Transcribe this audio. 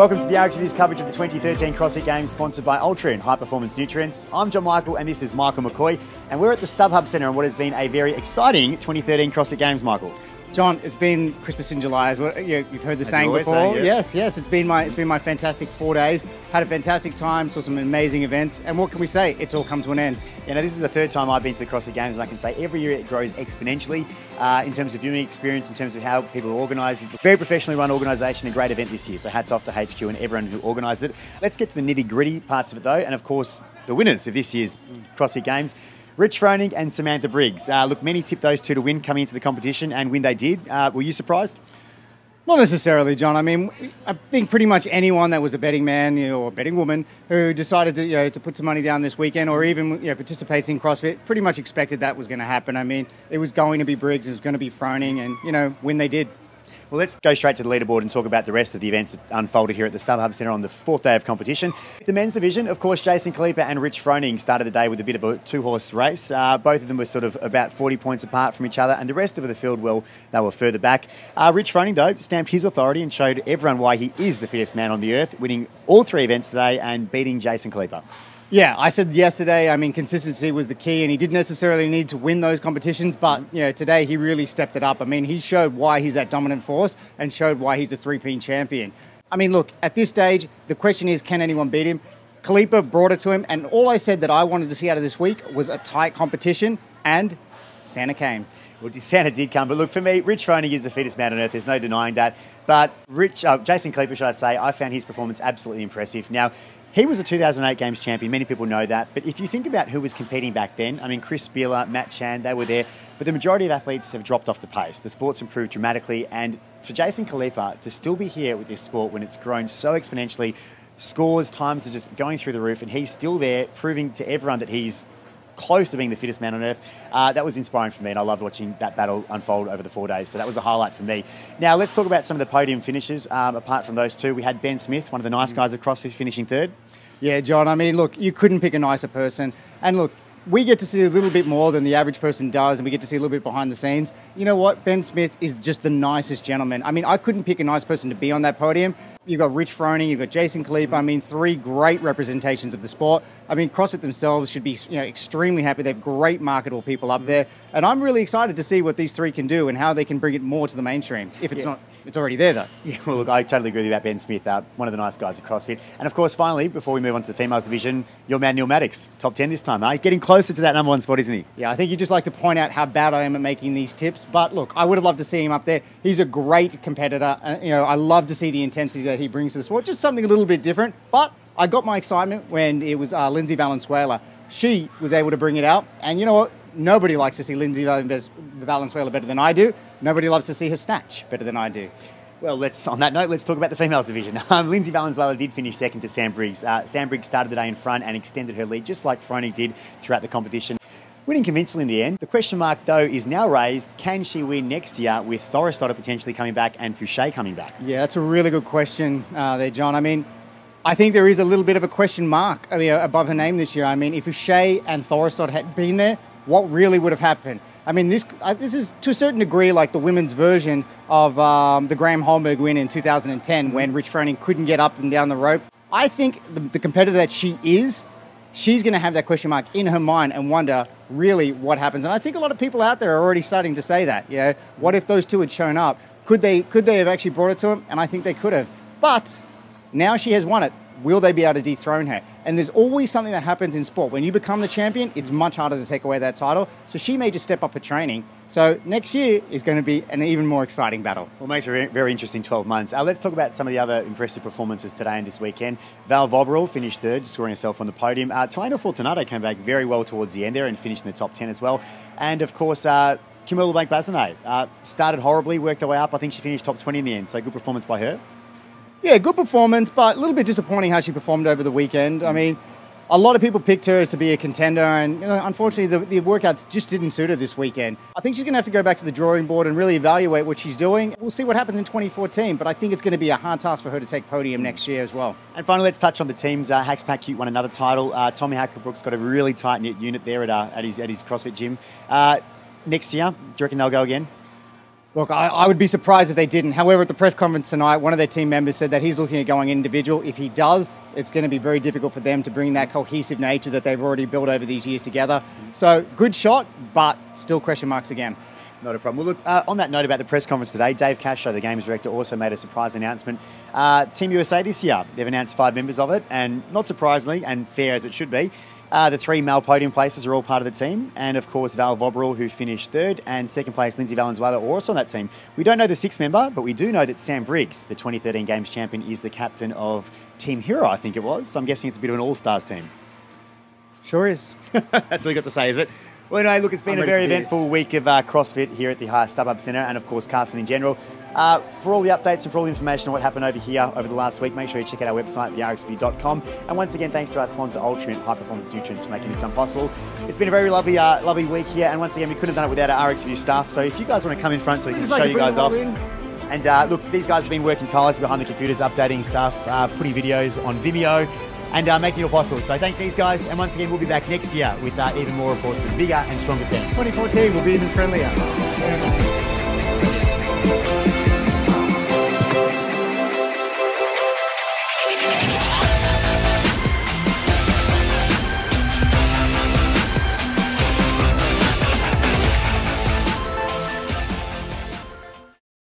Welcome to the RX Reviews coverage of the 2013 CrossFit Games, sponsored by Ultra and High Performance Nutrients. I'm John Michael and this is Michael McCoy, and we're at the StubHub Center on what has been a very exciting 2013 CrossFit Games, Michael. John, it's been Christmas in July as well. You've heard the saying before. Say, yeah. Yes. It's been my fantastic 4 days. Had a fantastic time, saw some amazing events, and what can we say? It's all come to an end. You know, this is the third time I've been to the CrossFit Games, and I can say every year it grows exponentially in terms of viewing experience, in terms of how people are organised. Very professionally run organisation, a great event this year. So hats off to HQ and everyone who organised it. Let's get to the nitty-gritty parts of it though, and of course the winners of this year's CrossFit Games. Rich Froning and Samantha Briggs. Look, many tipped those two to win coming into the competition, and when they did, were you surprised? Not necessarily, John. I mean, I think pretty much anyone that was a betting man or a betting woman who decided to put some money down this weekend, or even participates in CrossFit, pretty much expected that was going to happen. I mean, it was going to be Briggs, it was going to be Froning, and when they did. Well, let's go straight to the leaderboard and talk about the rest of the events that unfolded here at the StubHub Center on the fourth day of competition. The men's division, of course, Jason Kalipa and Rich Froning started the day with a bit of a two-horse race. Both of them were sort of about 40 points apart from each other, and the rest of the field, well, they were further back. Rich Froning, though, stamped his authority and showed everyone why he is the fittest man on the earth, winning all three events today and beating Jason Kalipa. Yeah, I said yesterday, I mean, consistency was the key, and he didn't necessarily need to win those competitions, but today he really stepped it up. I mean, he showed why he's that dominant force and showed why he's a three-peat champion. I mean, look, at this stage, the question is, can anyone beat him? Kalipa brought it to him, and all I said that I wanted to see out of this week was a tight competition, and Santa came. Well, Santa did come, but look, for me, Rich Froning is the fittest man on earth. There's no denying that. But Jason Kalipa, should I say, I found his performance absolutely impressive. Now, he was a 2008 Games champion. Many people know that. But if you think about who was competing back then, I mean, Chris Spieler, Matt Chan, they were there. But the majority of athletes have dropped off the pace. The sport's improved dramatically. And for Jason Kalipa to still be here with this sport when it's grown so exponentially, scores, times are just going through the roof, and he's still there proving to everyone that he's close to being the fittest man on earth. That was inspiring for me, and I loved watching that battle unfold over the 4 days. So that was a highlight for me. Now, let's talk about some of the podium finishes. Apart from those two, we had Ben Smith, one of the nice guys at CrossFit, finishing third. Yeah, John, I mean, look, you couldn't pick a nicer person. And look, we get to see a little bit more than the average person does, and we get to see a little bit behind the scenes. You know what? Ben Smith is just the nicest gentleman. I mean, I couldn't pick a nice person to be on that podium. You've got Rich Froning, you've got Jason Kalipa. I mean, three great representations of the sport. I mean, CrossFit themselves should be extremely happy. They have great marketable people up there. And I'm really excited to see what these three can do and how they can bring it more to the mainstream, if it's not. It's already there, though. Yeah, well, look, I totally agree with you about Ben Smith, one of the nice guys at CrossFit. And, of course, finally, before we move on to the females division, your man Neil Maddox, top 10 this time, eh? Getting closer to that number one spot, isn't he? Yeah, I think you just like to point out how bad I am at making these tips. But, look, I would have loved to see him up there. He's a great competitor. I love to see the intensity that he brings to the sport. Just something a little bit different. But I got my excitement when it was Lindsay Valenzuela. She was able to bring it out. And you know what? Nobody likes to see Lindsay Valenzuela better than I do. Nobody loves to see her snatch better than I do. Well, on that note, let's talk about the females division. Lindsay Valenzuela did finish second to Sam Briggs. Sam Briggs started the day in front and extended her lead, just like Froning did throughout the competition. Winning convincingly in the end. The question mark, though, is now raised. Can she win next year with Thorstodter potentially coming back and Fouché coming back? Yeah, that's a really good question there, John. I mean, I think there is a little bit of a question mark above her name this year. I mean, if Fouché and Thorstodter had been there, what really would have happened? I mean, this is to a certain degree like the women's version of the Graham Holmberg win in 2010 when Rich Froning couldn't get up and down the rope. I think the competitor that she is, she's going to have that question mark in her mind and wonder really what happens. And I think a lot of people out there are already starting to say that. What if those two had shown up? Could they have actually brought it to him? And I think they could have. But now she has won it. Will they be able to dethrone her? And there's always something that happens in sport. When you become the champion, it's much harder to take away that title. So she may just step up her training. So next year is going to be an even more exciting battle. Well, it makes a very interesting 12 months. Let's talk about some of the other impressive performances today and this weekend. Val Voboril finished third, scoring herself on the podium. Talena Fortunato came back very well towards the end there and finished in the top 10 as well. And, of course, Camilla Bank-Bazinet started horribly, worked her way up. I think she finished top 20 in the end. So good performance by her. Yeah, good performance, but a little bit disappointing how she performed over the weekend. I mean, a lot of people picked her as to be a contender, and unfortunately, the workouts just didn't suit her this weekend. I think she's going to have to go back to the drawing board and really evaluate what she's doing. We'll see what happens in 2014, but I think it's going to be a hard task for her to take podium next year as well. And finally, let's touch on the teams. Hacks Pack Cute won another title. Tommy Hackerbrook's got a really tight-knit unit there at his CrossFit gym. Next year, do you reckon they'll go again? Look, I would be surprised if they didn't. However, at the press conference tonight, one of their team members said that he's looking at going individual. If he does, it's going to be very difficult for them to bring that cohesive nature that they've already built over these years together. So, good shot, but still question marks again. Not a problem. Well, look, on that note about the press conference today, Dave Casho, the Games Director, also made a surprise announcement. Team USA this year, they've announced 5 members of it, and not surprisingly, and fair as it should be, the 3 male podium places are all part of the team, and of course Val Vobberall, who finished 3rd, and 2nd place Lindsay Valenzuela are also on that team. We don't know the 6th member, but we do know that Sam Briggs, the 2013 Games champion, is the captain of Team Hero, I think it was. So I'm guessing it's a bit of an all-stars team. Sure is. That's all you got to say, is it? Well, anyway, look, it's been a very eventful week of CrossFit here at the StubHub Center, and of course Carson in general. For all the updates and for all the information on what happened over here over the last week, make sure you check out our website, therxview.com. And once again, thanks to our sponsor, Ultrient High Performance Nutrients, for making this possible. It's been a very lovely week here, and once again, we couldn't have done it without our RxView staff. So if you guys want to come in front so we can show you guys off. And look, these guys have been working tirelessly behind the computers, updating stuff, putting videos on Vimeo, and making it all possible. So thank these guys, and once again, we'll be back next year with even more reports with bigger and stronger teams. 2014 will be even friendlier.